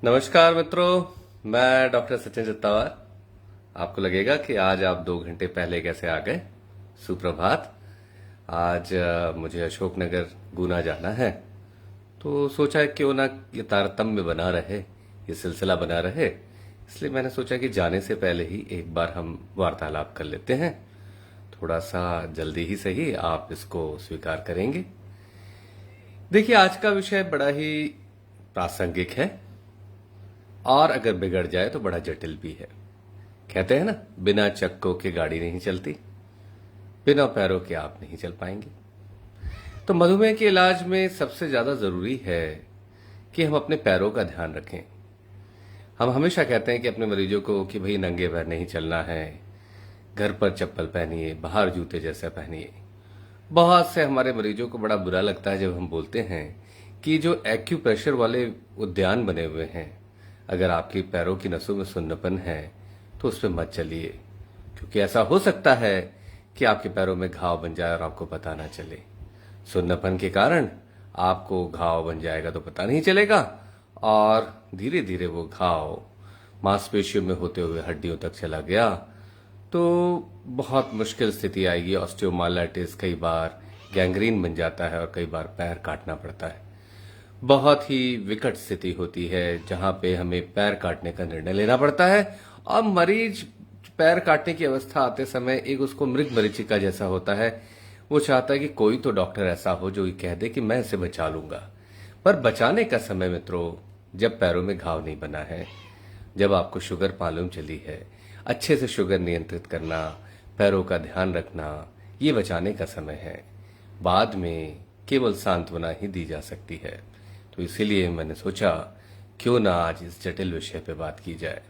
नमस्कार मित्रों। मैं डॉक्टर सचिन चित्तावार। आपको लगेगा कि आज आप 2 घंटे पहले कैसे आ गए। सुप्रभात। आज मुझे अशोकनगर गुना जाना है, तो सोचा है क्यों ना ये तारतम्य बना रहे, ये सिलसिला बना रहे। इसलिए मैंने सोचा कि जाने से पहले ही एक बार हम वार्तालाप कर लेते हैं। थोड़ा सा जल्दी ही सही, आप इसको स्वीकार करेंगे। देखिए, आज का विषय बड़ा ही प्रासंगिक है और अगर बिगड़ जाए तो बड़ा जटिल भी है। कहते हैं ना, बिना चक्कों के गाड़ी नहीं चलती, बिना पैरों के आप नहीं चल पाएंगे। तो मधुमेह के इलाज में सबसे ज्यादा जरूरी है कि हम अपने पैरों का ध्यान रखें। हम हमेशा कहते हैं कि अपने मरीजों को कि भाई नंगे पैर नहीं चलना है, घर पर चप्पल पहनिए, बाहर जूते जैसा पहनिए। बहुत से हमारे मरीजों को बड़ा बुरा लगता है जब हम बोलते हैं कि जो एक्यूप्रेशर वाले उद्यान बने हुए हैं, अगर आपकी पैरों की नसों में सुन्नपन है तो उस पर मत चलिए, क्योंकि ऐसा हो सकता है कि आपके पैरों में घाव बन जाए और आपको पता ना चले। सुन्नपन के कारण आपको घाव बन जाएगा तो पता नहीं चलेगा, और धीरे धीरे वो घाव मांसपेशियों में होते हुए हड्डियों तक चला गया तो बहुत मुश्किल स्थिति आएगी। ऑस्टियोमाइलाइटिस, कई बार गैंग्रीन बन जाता है और कई बार पैर काटना पड़ता है। बहुत ही विकट स्थिति होती है जहां पे हमें पैर काटने का निर्णय लेना पड़ता है, और मरीज पैर काटने की अवस्था आते समय एक उसको मृग मरीचिका जैसा होता है। वो चाहता है कि कोई तो डॉक्टर ऐसा हो जो ये कह दे कि मैं इसे बचा लूंगा। पर बचाने का समय मित्रों, जब पैरों में घाव नहीं बना है, जब आपको शुगर मालूम चली है, अच्छे से शुगर नियंत्रित करना, पैरों का ध्यान रखना, ये बचाने का समय है। बाद में केवल सांत्वना ही दी जा सकती है। तो इसीलिए मैंने सोचा क्यों ना आज इस जटिल विषय पे बात की जाए।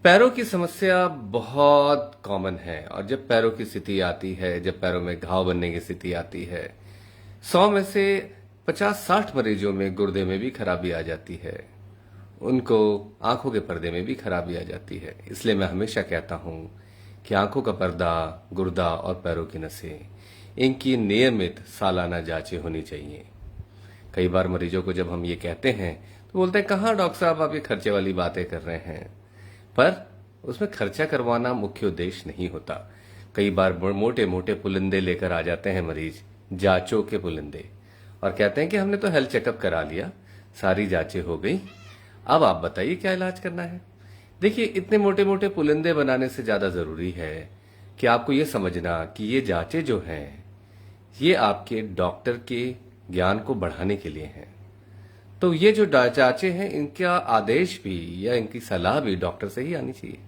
पैरों की समस्या बहुत कॉमन है, और जब पैरों की स्थिति आती है, जब पैरों में घाव बनने की स्थिति आती है, 100 में से 50-60 मरीजों में गुर्दे में भी खराबी आ जाती है, उनको आंखों के पर्दे में भी खराबी आ जाती है। इसलिए मैं हमेशा कहता हूं कि आंखों का पर्दा, गुर्दा और पैरों की नसें, इनकी नियमित सालाना जांचें होनी चाहिए। कई बार मरीजों को जब हम ये कहते हैं तो बोलते हैं, कहाँ डॉक्टर साहब आप ये खर्चे वाली बातें कर रहे हैं। पर उसमें खर्चा करवाना मुख्य उद्देश्य नहीं होता। कई बार मोटे मोटे पुलिंदे लेकर आ जाते हैं मरीज, जांचों के पुलिंदे, और कहते हैं कि हमने तो हेल्थ चेकअप करा लिया, सारी जांचें हो गई, अब आप बताइए क्या इलाज करना है। देखिए, इतने मोटे मोटे पुलिंदे बनाने से ज्यादा जरूरी है कि आपको ये समझना कि ये जांचें जो हैं, ये आपके डॉक्टर के ज्ञान को बढ़ाने के लिए हैं। तो ये जो जांचें हैं, इनका आदेश भी या इनकी सलाह भी डॉक्टर से ही आनी चाहिए।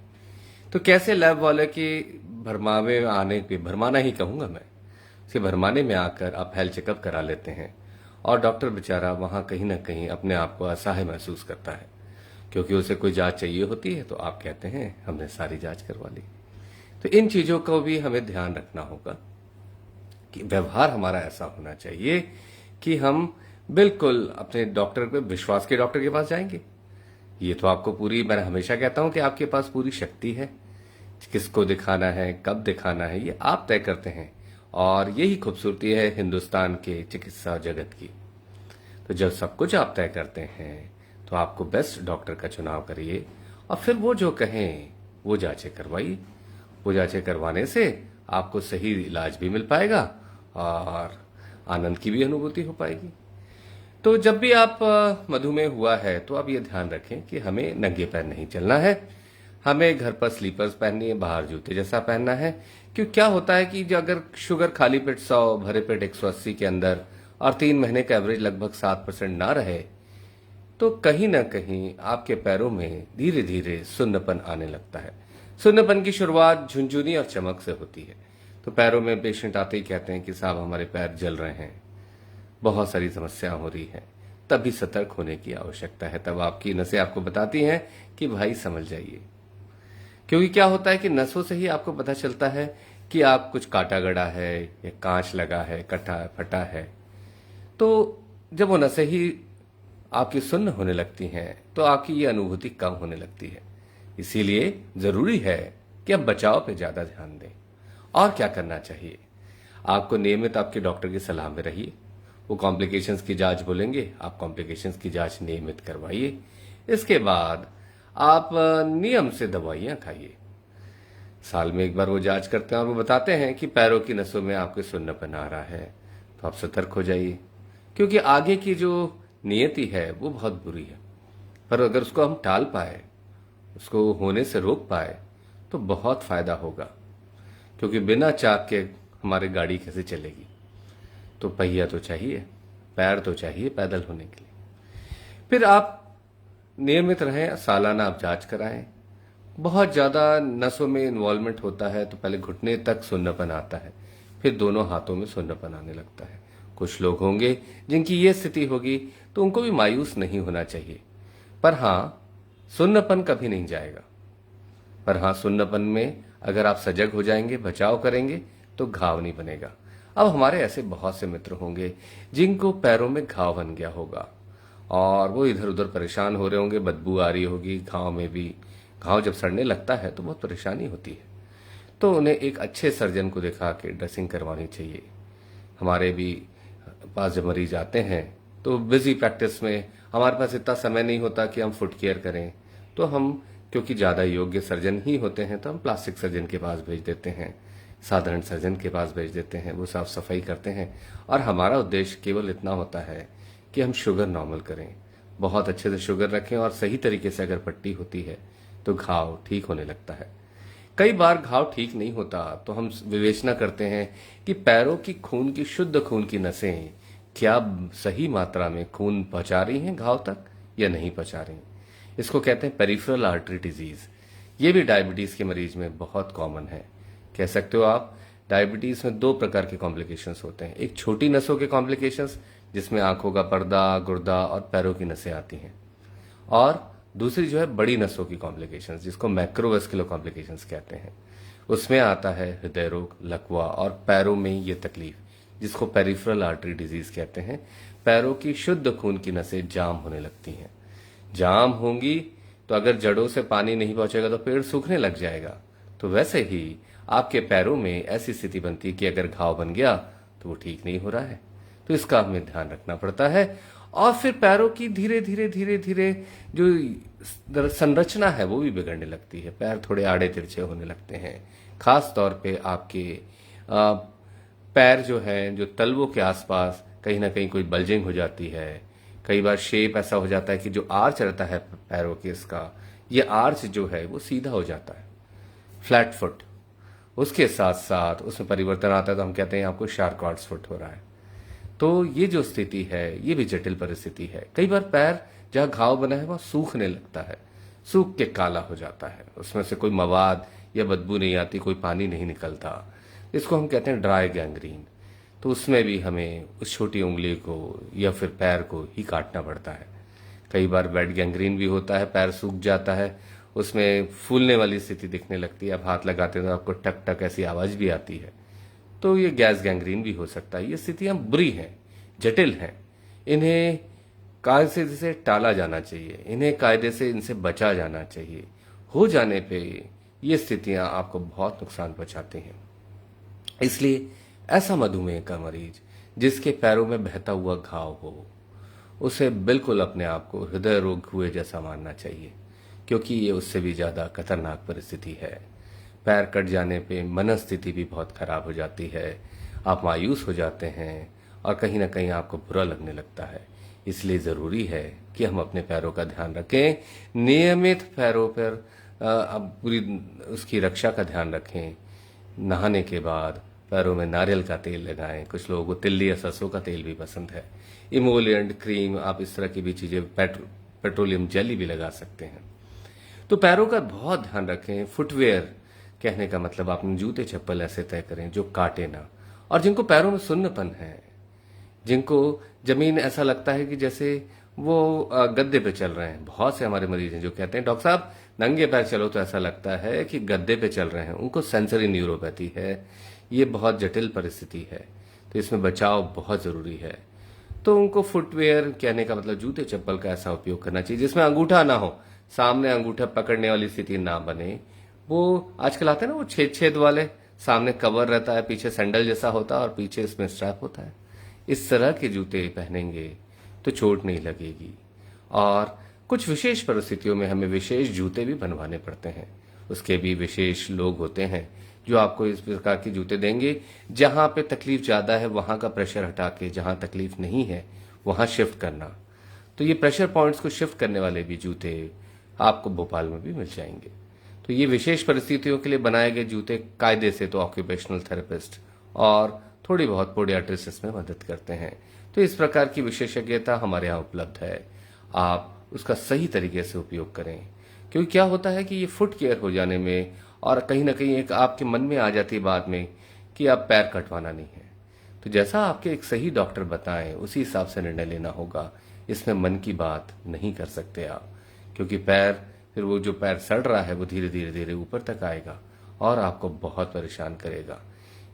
तो कैसे लैब वाले के भरमावे में आने पे, भरमाना ही कहूंगा मैं, से भरमाने में आकर आप हेल्थ चेकअप करा लेते हैं, और डॉक्टर बेचारा वहां कहीं ना कहीं अपने आप को असहाय महसूस करता है, क्योंकि उसे कोई जांच चाहिए होती है तो आप कहते हैं हमने सारी जांच करवा ली। तो इन चीजों को भी हमें ध्यान रखना होगा कि व्यवहार हमारा ऐसा होना चाहिए कि हम बिल्कुल अपने डॉक्टर पे विश्वास के डॉक्टर के पास जाएंगे। ये तो आपको पूरी, मैं हमेशा कहता हूं कि आपके पास पूरी शक्ति है। किसको दिखाना है, कब दिखाना है, ये आप तय करते हैं, और यही खूबसूरती है हिंदुस्तान के चिकित्सा जगत की। तो जब सब कुछ आप तय करते हैं तो आपको बेस्ट डॉक्टर का चुनाव करिए, और फिर वो जो कहें वो जांचें करवाइए। वो जांचें करवाने से आपको सही इलाज भी मिल पाएगा और आनंद की भी अनुभूति हो पाएगी। तो जब भी आप मधुमेह हुआ है तो आप ये ध्यान रखें कि हमें नंगे पैर नहीं चलना है, हमें घर पर स्लीपर्स पहननी है, बाहर जूते जैसा पहनना है। क्यों, क्या होता है कि जो अगर शुगर खाली पेट 100, भरे पेट 180 के अंदर, और 3 महीने का एवरेज लगभग 7% ना रहे, तो कहीं ना कहीं आपके पैरों में धीरे धीरे सुन्नपन आने लगता है। सुन्नपन की शुरुआत झुनझुनी और चमक से होती है। तो पैरों में पेशेंट आते ही कहते हैं कि साहब हमारे पैर जल रहे हैं, बहुत सारी समस्या हो रही है। तभी सतर्क होने की आवश्यकता है। तब आपकी नसें आपको बताती हैं कि भाई समझ जाइए। क्योंकि क्या होता है कि नसों से ही आपको पता चलता है कि आप कुछ काटा गड़ा है या कांच लगा है, कटा फटा है। तो जब वो नसें ही आपकी सुन्न होने लगती हैं तो आपकी ये अनुभूति कम होने लगती है। इसीलिए जरूरी है कि आप बचाव पे ज्यादा ध्यान दें। और क्या करना चाहिए, आपको नियमित आपके डॉक्टर की सलाह में रहिए। वो कॉम्प्लिकेशंस की जांच बोलेंगे, आप कॉम्प्लिकेशंस की जांच नियमित करवाइए। इसके बाद आप नियम से दवाइयां खाइए। साल में एक बार वो जांच करते हैं और वो बताते हैं कि पैरों की नसों में आपके सुन्नपन आ रहा है, तो आप सतर्क हो जाइए, क्योंकि आगे की जो नियति है वो बहुत बुरी है। पर अगर उसको हम टाल पाए, उसको होने से रोक पाए, तो बहुत फायदा होगा। क्योंकि बिना चाक के हमारी गाड़ी कैसे चलेगी? तो पहिया तो चाहिए, पैर तो चाहिए पैदल होने के लिए। फिर आप नियमित रहें, सालाना आप जांच कराएं। बहुत ज्यादा नसों में इन्वॉल्वमेंट होता है तो पहले घुटने तक सुन्नपन आता है, फिर दोनों हाथों में सुन्नपन आने लगता है। कुछ लोग होंगे जिनकी ये स्थिति होगी, तो उनको भी मायूस नहीं होना चाहिए। पर हाँ, सुन्नपन कभी नहीं जाएगा। पर हाँ, सुन्नपन में अगर आप सजग हो जाएंगे, बचाव करेंगे, तो घाव नहीं बनेगा। अब हमारे ऐसे बहुत से मित्र होंगे जिनको पैरों में घाव बन गया होगा और वो इधर उधर परेशान हो रहे होंगे, बदबू आ रही होगी घाव में भी। घाव जब सड़ने लगता है तो बहुत परेशानी होती है, तो उन्हें एक अच्छे सर्जन को दिखा के ड्रेसिंग करवानी चाहिए। हमारे भी पास जब मरीज आते हैं तो बिजी प्रैक्टिस में हमारे पास इतना समय नहीं होता कि हम फुट केयर करें, तो हम क्योंकि ज्यादा योग्य सर्जन ही होते हैं तो हम प्लास्टिक सर्जन के पास भेज देते हैं, साधारण सर्जन के पास भेज देते हैं। वो साफ सफाई करते हैं और हमारा उद्देश्य केवल इतना होता है कि हम शुगर नॉर्मल करें, बहुत अच्छे से शुगर रखें और सही तरीके से अगर पट्टी होती है तो घाव ठीक होने लगता है। कई बार घाव ठीक नहीं होता तो हम विवेचना करते हैं कि पैरों की खून की शुद्ध खून की नसें क्या सही मात्रा में खून पहुंचा रही हैं घाव तक या नहीं पहुंचा रही। इसको कहते हैं पेरिफेरल आर्टरी डिजीज। ये भी डायबिटीज के मरीज में बहुत कॉमन है। कह सकते हो आप, डायबिटीज में दो प्रकार के कॉम्प्लिकेशंस होते हैं। एक छोटी नसों के कॉम्प्लिकेशंस जिसमें आंखों का पर्दा, गुर्दा और पैरों की नसें आती हैं, और दूसरी जो है बड़ी नसों की कॉम्प्लिकेशंस जिसको मैक्रोवेस्कुलर कॉम्प्लिकेशंस कहते हैं। उसमें आता है हृदय रोग, लकवा और पैरों में ये तकलीफ जिसको पेरिफेरल आर्टरी डिजीज कहते हैं। पैरों की शुद्ध खून की नसें जाम होने लगती हैं। जाम होंगी तो अगर जड़ों से पानी नहीं पहुंचेगा तो पेड़ सूखने लग जाएगा। तो वैसे ही आपके पैरों में ऐसी स्थिति बनती है कि अगर घाव बन गया तो वो ठीक नहीं हो रहा है, तो इसका हमें ध्यान रखना पड़ता है। और फिर पैरों की धीरे धीरे धीरे धीरे जो संरचना है वो भी बिगड़ने लगती है। पैर थोड़े आड़े तिरछे होने लगते हैं। खास तौर पे आपके पैर जो है, जो तलवों के आसपास कहीं ना कहीं कोई बल्जिंग हो जाती है। कई बार शेप ऐसा हो जाता है कि जो आर्च रहता है पैरों के, इसका ये आर्च जो है वो सीधा हो जाता है, फ्लैट फुट। उसके साथ साथ उसमें परिवर्तन आता है तो हम कहते हैं आपको शार्कॉट्स फुट हो रहा है। तो ये जो स्थिति है ये भी जटिल परिस्थिति है। कई बार पैर जहां घाव बना है वहां सूखने लगता है, सूख के काला हो जाता है, उसमें से कोई मवाद या बदबू नहीं आती, कोई पानी नहीं निकलता। इसको हम कहते हैं ड्राई गैंग्रीन। तो उसमें भी हमें उस छोटी उंगली को या फिर पैर को ही काटना पड़ता है। कई बार वेट गैंग्रीन भी होता है, पैर सूख जाता है, उसमें फूलने वाली स्थिति दिखने लगती है। आप हाथ लगाते हैं तो आपको टक टक ऐसी आवाज भी आती है। तो ये गैस गैंग्रीन भी हो सकता है। ये स्थितियां बुरी हैं, जटिल हैं। इन्हें कायदे से टाला जाना चाहिए, इन्हें कायदे से इनसे बचा जाना चाहिए। हो जाने पे ये स्थितियां आपको बहुत नुकसान पहुंचाती हैं। इसलिए ऐसा मधुमेह का मरीज जिसके पैरों में बहता हुआ घाव हो, उसे बिल्कुल अपने आप को हृदय रोग हुए जैसा मानना चाहिए, क्योंकि ये उससे भी ज्यादा खतरनाक परिस्थिति है। पैर कट जाने पे मनस्थिति भी बहुत खराब हो जाती है, आप मायूस हो जाते हैं और कहीं ना कहीं आपको बुरा लगने लगता है। इसलिए जरूरी है कि हम अपने पैरों का ध्यान रखें, नियमित पैरों पर अब पूरी उसकी रक्षा का ध्यान रखें। नहाने के बाद पैरों में नारियल का तेल लगाएं। कुछ लोगों को तिल्ली या सरसों का तेल भी पसंद है। इमोलिएंट क्रीम, आप इस तरह की भी चीजें, पेट्रोलियम जेली भी लगा सकते हैं। तो पैरों का बहुत ध्यान रखें। फुटवेयर कहने का मतलब आपने जूते चप्पल ऐसे तय करें जो काटे ना, और जिनको पैरों में सुन्नपन है, जिनको जमीन ऐसा लगता है कि जैसे वो गद्दे पे चल रहे हैं। बहुत से हमारे मरीज हैं जो कहते हैं डॉक्टर साहब नंगे पैर चलो तो ऐसा लगता है कि गद्दे पे चल रहे हैं। उनको सेंसरी न्यूरोपैथी है। ये बहुत जटिल परिस्थिति है, तो इसमें बचाव बहुत जरूरी है। तो उनको फुटवेयर कहने का मतलब जूते चप्पल का ऐसा उपयोग करना चाहिए जिसमें अंगूठा ना हो, सामने अंगूठा पकड़ने वाली स्थिति ना बने। वो आजकल आते हैं ना वो छेद छेद वाले, सामने कवर रहता है, पीछे सैंडल जैसा होता है और पीछे इसमें स्ट्रैप होता है। इस तरह के जूते पहनेंगे तो चोट नहीं लगेगी। और कुछ विशेष परिस्थितियों में हमें विशेष जूते भी बनवाने पड़ते हैं। उसके भी विशेष लोग होते हैं जो आपको इस प्रकार के जूते देंगे, जहां पे तकलीफ ज्यादा है वहां का प्रेशर हटा के जहां तकलीफ नहीं है वहां शिफ्ट करना। तो ये प्रेशर पॉइंट्स को शिफ्ट करने वाले भी जूते आपको भोपाल में भी मिल जाएंगे। तो ये विशेष परिस्थितियों के लिए बनाए गए जूते कायदे से तो ऑक्यूपेशनल थेरेपिस्ट और थोड़ी बहुत पोडियाट्रिस्ट में मदद करते हैं। तो इस प्रकार की विशेषज्ञता हमारे यहाँ उपलब्ध है, आप उसका सही तरीके से उपयोग करें। क्योंकि क्या होता है कि ये फुट केयर हो जाने में और कहीं ना कहीं एक आपके मन में आ जाती है बाद में कि अब पैर कटवाना नहीं है, तो जैसा आपके एक सही डॉक्टर बताएं उसी हिसाब से निर्णय लेना होगा। इसमें मन की बात नहीं कर सकते आप, क्योंकि पैर फिर वो जो पैर सड़ रहा है वो धीरे धीरे धीरे ऊपर तक आएगा और आपको बहुत परेशान करेगा।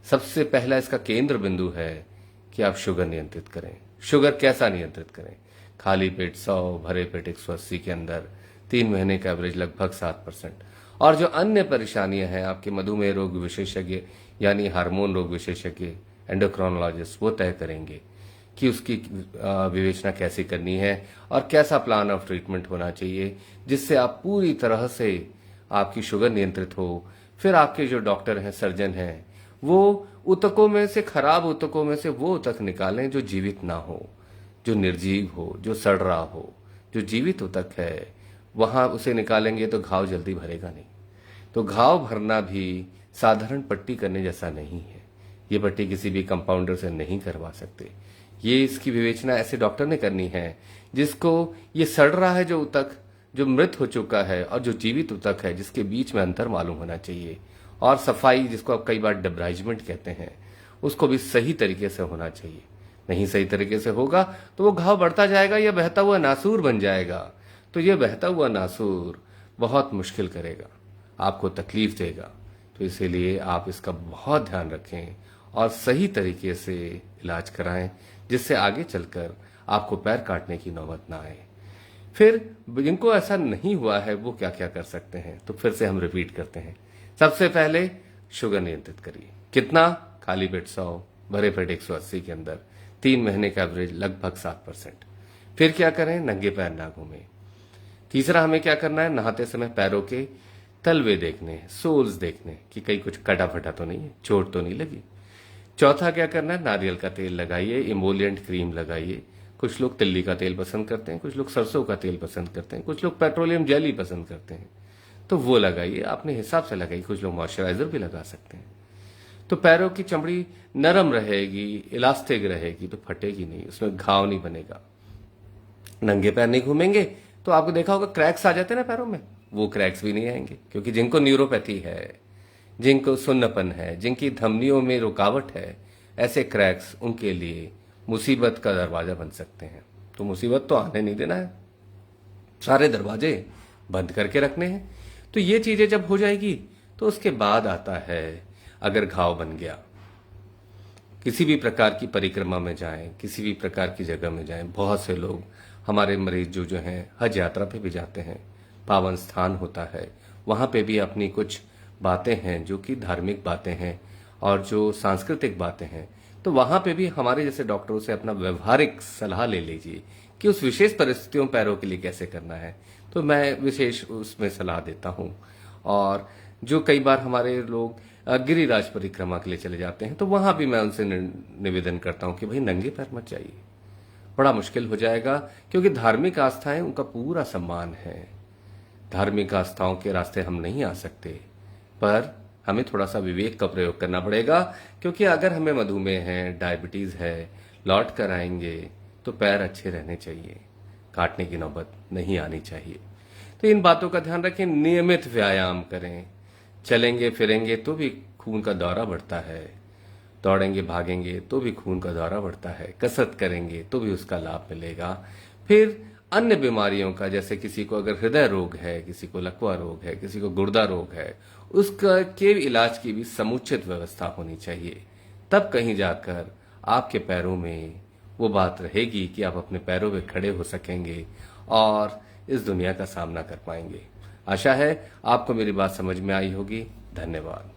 सबसे पहला इसका केंद्र बिंदु है कि आप शुगर नियंत्रित करें। शुगर कैसा नियंत्रित करें? खाली पेट 100, भरे पेट 180 के अंदर, 3 महीने का एवरेज लगभग 7%। और जो अन्य परेशानियां हैं आपके मधुमेह रोग विशेषज्ञ यानी हार्मोन रोग विशेषज्ञ एंडोक्रोनोलॉजिस्ट वो तय करेंगे कि उसकी विवेचना कैसे करनी है और कैसा प्लान ऑफ ट्रीटमेंट होना चाहिए जिससे आप पूरी तरह से आपकी शुगर नियंत्रित हो। फिर आपके जो डॉक्टर हैं, सर्जन हैं, वो ऊतकों में से, खराब ऊतकों में से वो ऊतक निकालें जो जीवित ना हो, जो निर्जीव हो, जो सड़ रहा हो। जो जीवित ऊतक है वहां उसे निकालेंगे तो घाव जल्दी भरेगा नहीं। तो घाव भरना भी साधारण पट्टी करने जैसा नहीं है। ये पट्टी किसी भी कंपाउंडर से नहीं करवा सकते। ये इसकी विवेचना ऐसे डॉक्टर ने करनी है जिसको ये सड़ रहा है जो ऊतक, जो मृत हो चुका है, और जो जीवित ऊतक है जिसके बीच में अंतर मालूम होना चाहिए। और सफाई, जिसको आप कई बार डेब्राइजमेंट कहते हैं, उसको भी सही तरीके से होना चाहिए। नहीं सही तरीके से होगा तो वो घाव बढ़ता जाएगा या बहता हुआ नासूर बन जाएगा। तो ये बहता हुआ नासूर बहुत मुश्किल करेगा, आपको तकलीफ देगा। तो इसीलिए आप इसका बहुत ध्यान रखें और सही तरीके से इलाज कराएं, जिससे आगे चलकर आपको पैर काटने की नौबत ना आए। फिर जिनको ऐसा नहीं हुआ है वो क्या क्या कर सकते हैं, तो फिर से हम रिपीट करते हैं। सबसे पहले शुगर नियंत्रित करिए। कितना? खाली पेट 100, भरे पेट 180 के अंदर, 3 महीने का एवरेज लगभग 7%। फिर क्या करें? नंगे पैर ना घूमें। तीसरा हमें क्या करना है? नहाते समय पैरों के तलवे देखने हैं, सोल्स देखने कि कहीं कुछ कटा फटा तो नहीं है, चोट तो नहीं लगी। चौथा क्या करना है? नारियल का तेल लगाइए, इमोलिएंट क्रीम लगाइए। कुछ लोग तिल्ली का तेल पसंद करते हैं, कुछ लोग सरसों का तेल पसंद करते हैं, कुछ लोग पेट्रोलियम जेली पसंद करते हैं, तो वो लगाइए, अपने हिसाब से लगाइए। कुछ लोग मॉइस्चराइजर भी लगा सकते हैं। तो पैरों की चमड़ी नरम रहेगी, इलास्टिक रहेगी, तो फटेगी नहीं, उसमें घाव नहीं बनेगा। नंगे पैर नहीं घूमेंगे तो आपको देखा होगा क्रैक्स आ जाते हैं ना पैरों में, वो क्रैक्स भी नहीं आएंगे। क्योंकि जिनको न्यूरोपैथी है, जिनको सुन्नपन है, जिनकी धमनियों में रुकावट है, ऐसे क्रैक्स उनके लिए मुसीबत का दरवाजा बन सकते हैं। तो मुसीबत तो आने नहीं देना है, सारे दरवाजे बंद करके रखने हैं। तो ये चीजें जब हो जाएगी तो उसके बाद आता है, अगर घाव बन गया, किसी भी प्रकार की परिक्रमा में जाएं, किसी भी प्रकार की जगह में जाएं। बहुत से लोग हमारे मरीज जो हैं हज यात्रा पे भी जाते हैं, पावन स्थान होता है, वहां पे भी अपनी कुछ बातें हैं जो कि धार्मिक बातें हैं और जो सांस्कृतिक बातें हैं। तो वहां पे भी हमारे जैसे डॉक्टरों से अपना व्यवहारिक सलाह ले लीजिए कि उस विशेष परिस्थितियों पैरों के लिए कैसे करना है। तो मैं विशेष उसमें सलाह देता हूं। और जो कई बार हमारे लोग गिरिराज परिक्रमा के लिए चले जाते हैं, तो वहां भी मैं उनसे निवेदन करता हूं कि भाई नंगे पैर मत जाइए, बड़ा मुश्किल हो जाएगा। क्योंकि धार्मिक आस्थाएं, उनका पूरा सम्मान है, धार्मिक आस्थाओं के रास्ते हम नहीं आ सकते, पर हमें थोड़ा सा विवेक का प्रयोग करना पड़ेगा। क्योंकि अगर हमें मधुमेह है, डायबिटीज है, लौट कर आएंगे तो पैर अच्छे रहने चाहिए, काटने की नौबत नहीं आनी चाहिए। तो इन बातों का ध्यान रखें। नियमित व्यायाम करें, चलेंगे फिरेंगे तो भी खून का दौरा बढ़ता है, दौड़ेंगे भागेंगे तो भी खून का दौरा बढ़ता है, कसरत करेंगे तो भी उसका लाभ मिलेगा। फिर अन्य बीमारियों का, जैसे किसी को अगर हृदय रोग है, किसी को लकवा रोग है, किसी को गुर्दा रोग है, उसका के इलाज की भी समुचित व्यवस्था होनी चाहिए। तब कहीं जाकर आपके पैरों में वो बात रहेगी कि आप अपने पैरों पे खड़े हो सकेंगे और इस दुनिया का सामना कर पाएंगे। आशा है आपको मेरी बात समझ में आई होगी। धन्यवाद।